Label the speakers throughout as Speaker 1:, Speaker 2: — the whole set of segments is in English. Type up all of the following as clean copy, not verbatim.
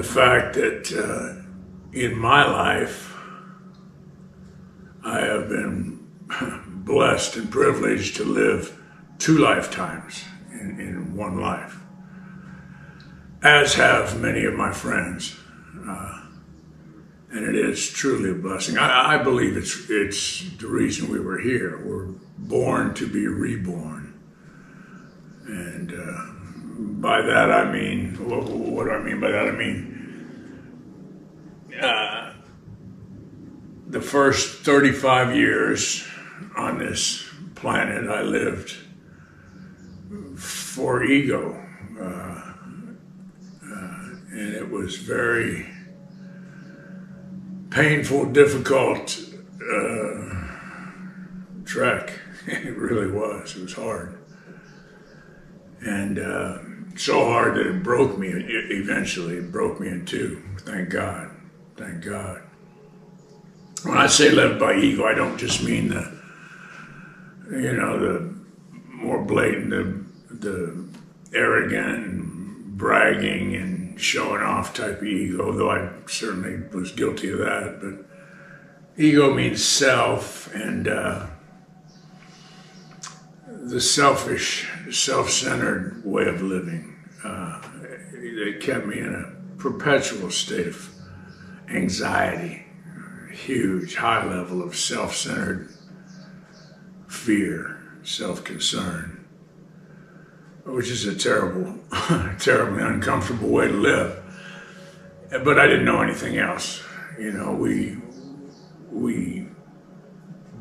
Speaker 1: the fact that in my life, I have been blessed and privileged to live 2 lifetimes in one life, as have many of my friends. And it is truly a blessing. I believe it's the reason we were here. We're born to be reborn. And by that I mean, what do I mean by that? I mean, the first 35 years on this planet I lived for ego. And it was very painful, difficult trek. It really was. It was hard. And so hard that it broke me eventually. It broke me in 2. Thank God. Thank God. When I say led by ego, I don't just mean the more blatant, the arrogant and bragging and showing off type of ego, though I certainly was guilty of that. But ego means self, and the selfish, self-centered way of living. It kept me in a perpetual state of anxiety, a huge, high level of self-centered fear, self-concern, which is a terrible, terribly uncomfortable way to live. But I didn't know anything else. You know, we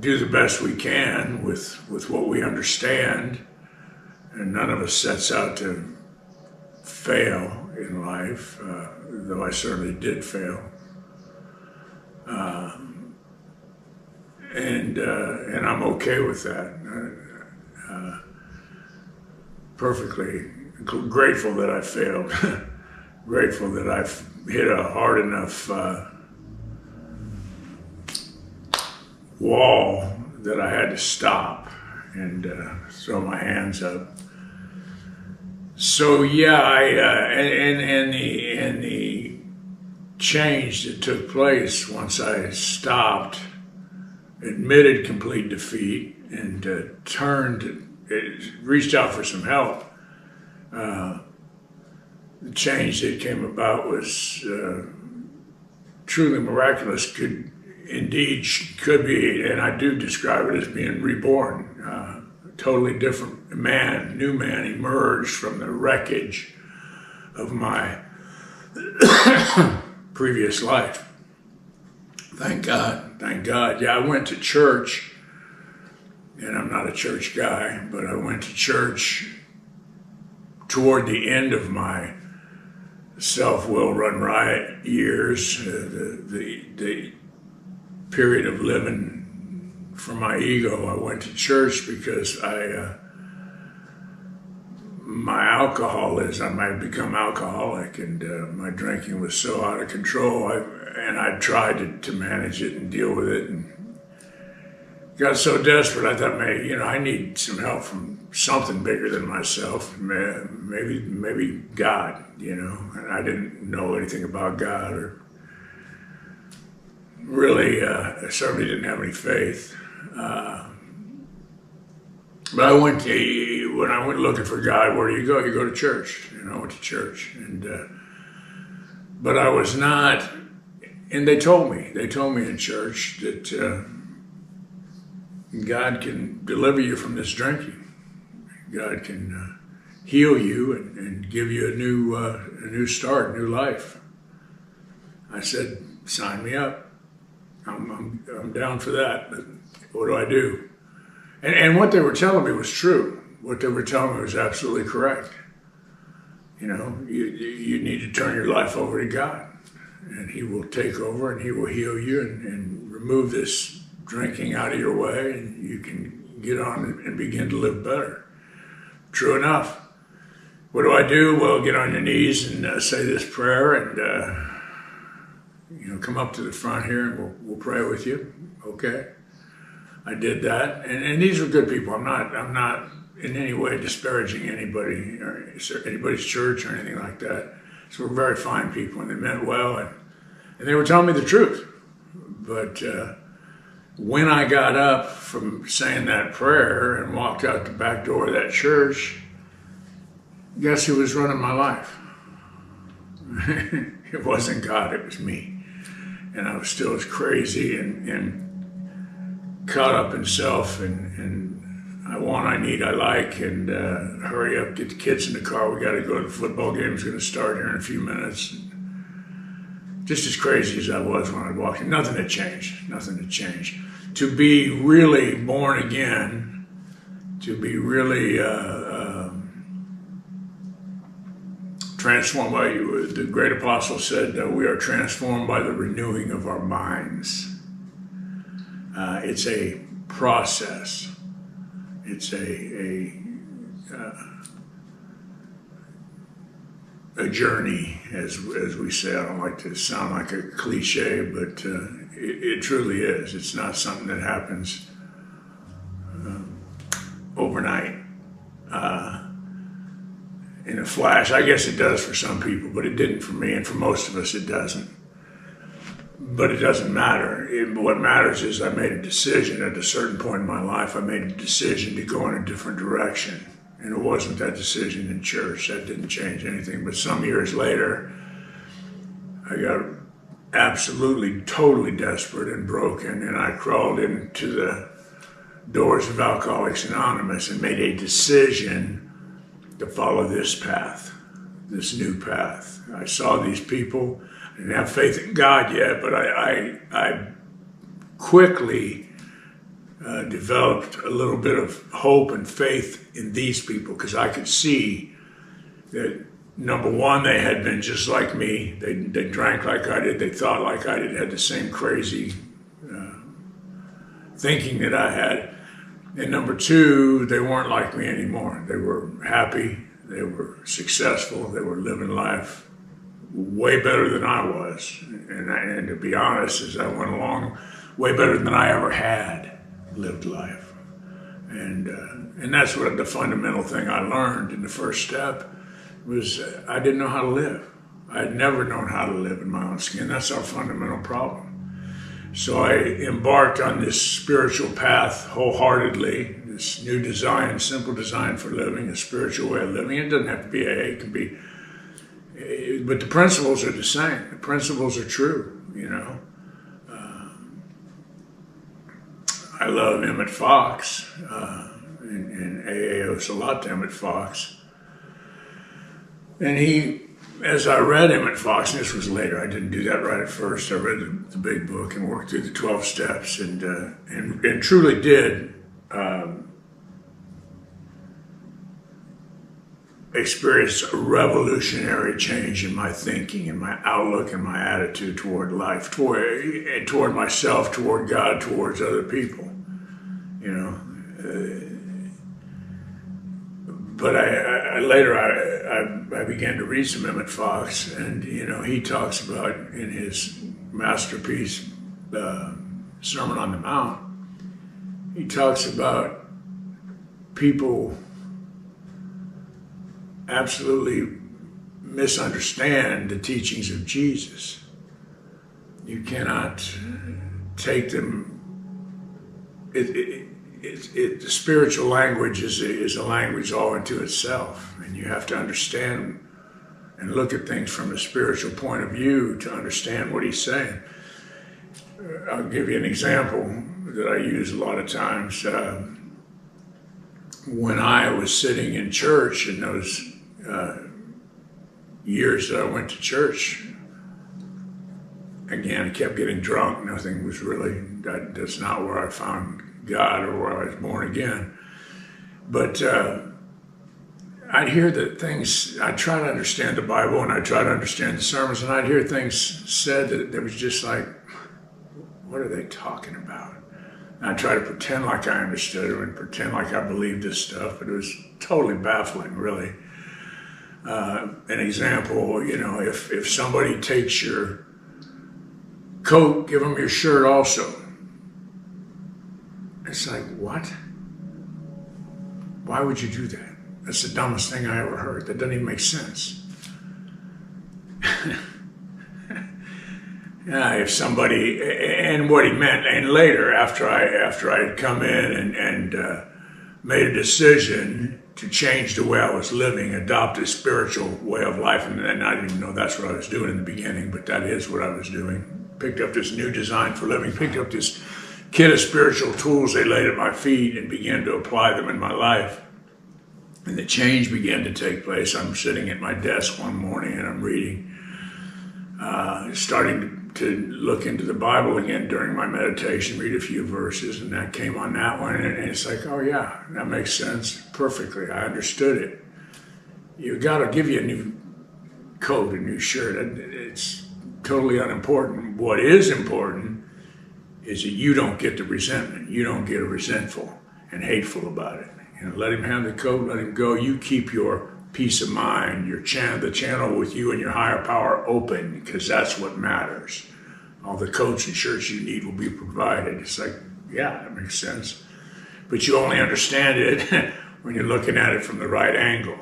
Speaker 1: do the best we can with what we understand, and none of us sets out to fail in life, though I certainly did fail. And I'm okay with that. Perfectly grateful that I failed. Grateful that I've hit a hard enough wall that I had to stop and throw my hands up. So yeah, and the change that took place once I stopped, admitted complete defeat, and reached out for some help. The change that came about was truly miraculous. Could be, and I do describe it as being reborn. Totally different man, new man emerged from the wreckage of my previous life. Thank God, thank God. Yeah, I went to church, and I'm not a church guy, but I went to church toward the end of my self-will run riot years, the period of living for my ego. I went to church because my alcoholism, I had become alcoholic, and my drinking was so out of control, and I tried to manage it and deal with it, and got so desperate I thought, I need some help from something bigger than myself, maybe God, and I didn't know anything about God, or really, I certainly didn't have any faith. But when I went looking for God, where do you go? You go to church. I went to church, but I was not. And they told me in church that God can deliver you from this drinking. God can heal you and give you a new start, new life. I said, sign me up. I'm down for that, but what do I do? And what they were telling me was true. What they were telling me was absolutely correct. You need to turn your life over to God, and He will take over, and He will heal you and remove this drinking out of your way, and you can get on and begin to live better. True enough. What do I do? Well, get on your knees and say this prayer, and come up to the front here, and we'll pray with you. Okay. I did that, and these were good people. I'm not in any way disparaging anybody or anybody's church or anything like that. These were very fine people, and they meant well, and they were telling me the truth. But when I got up from saying that prayer and walked out the back door of that church, guess who was running my life? It wasn't God, it was me. And I was still as crazy and caught up in self, and I want, I need, I like, and hurry up, get the kids in the car, we got to go, the football game's going to start here in a few minutes. Just as crazy as I was when I walked in. Nothing had changed, nothing had changed. To be really born again, to be really transformed by you, the great apostle said that we are transformed by the renewing of our minds. It's a process. It's a journey, as we say. I don't like to sound like a cliche, but it truly is. It's not something that happens overnight in a flash. I guess it does for some people, but it didn't for me, and for most of us it doesn't. But it doesn't matter. What matters is I made a decision at a certain point in my life. I made a decision to go in a different direction. And it wasn't that decision in church. That didn't change anything. But some years later, I got absolutely, totally desperate and broken. And I crawled into the doors of Alcoholics Anonymous and made a decision to follow this path, this new path. I saw these people. I didn't have faith in God yet, but I quickly developed a little bit of hope and faith in these people, because I could see that, number one, they had been just like me. They drank like I did. They thought like I did, had the same crazy thinking that I had. And number two, they weren't like me anymore. They were happy. They were successful. They were living life way better than I was. And to be honest, as I went along, way better than I ever had lived life. And that's what the fundamental thing I learned in the first step was I didn't know how to live. I had never known how to live in my own skin. That's our fundamental problem. So I embarked on this spiritual path wholeheartedly, this new design, simple design for living, a spiritual way of living. It doesn't have to be AA, it can be, but the principles are the same. The principles are true, you know. I love Emmett Fox, and AA owes a lot to Emmett Fox. And he, as I read Emmett Fox, and this was later, I didn't do that right at first. I read the big book and worked through the 12 steps, and truly did experience a revolutionary change in my thinking and my outlook and my attitude toward life, toward myself, toward God, towards other people, you know. But I later began to read some Emmett Fox, and you know, he talks about in his masterpiece, Sermon on the Mount, he talks about people absolutely misunderstand the teachings of Jesus. You cannot take them. The spiritual language is a language all into itself, and you have to understand and look at things from a spiritual point of view to understand what he's saying. I'll give you an example that I use a lot of times. When I was sitting in church in those years that I went to church, again, I kept getting drunk. Nothing was really, that's not where I found God or where I was born again. But I'd hear the things, I'd try to understand the Bible and I'd try to understand the sermons, and I'd hear things said that was just like, what are they talking about? And I'd try to pretend like I understood it and pretend like I believed this stuff, but it was totally baffling, really. An example, you know, if somebody takes your coat, give them your shirt also. It's like, what? Why would you do that? That's the dumbest thing I ever heard. That doesn't even make sense. if somebody, and what he meant, and later after I had come in and made a decision to change the way I was living, adopt a spiritual way of life, and I didn't even know that's what I was doing in the beginning, but that is what I was doing. Picked up this new design for living, picked up this kit of spiritual tools they laid at my feet and began to apply them in my life. And the change began to take place. I'm sitting at my desk one morning and I'm reading, starting to look into the Bible again during my meditation, read a few verses, and that came on that one. And it's like, oh yeah, that makes sense perfectly. I understood it. You got to give you a new coat, a new shirt. It's totally unimportant. What is important is that you don't get the resentment. You don't get resentful and hateful about it. Let him have the coat, let him go. You keep your peace of mind, the channel with you and your higher power open, because that's what matters. All the coats and shirts you need will be provided. It's like, yeah, that makes sense. But you only understand it when you're looking at it from the right angle.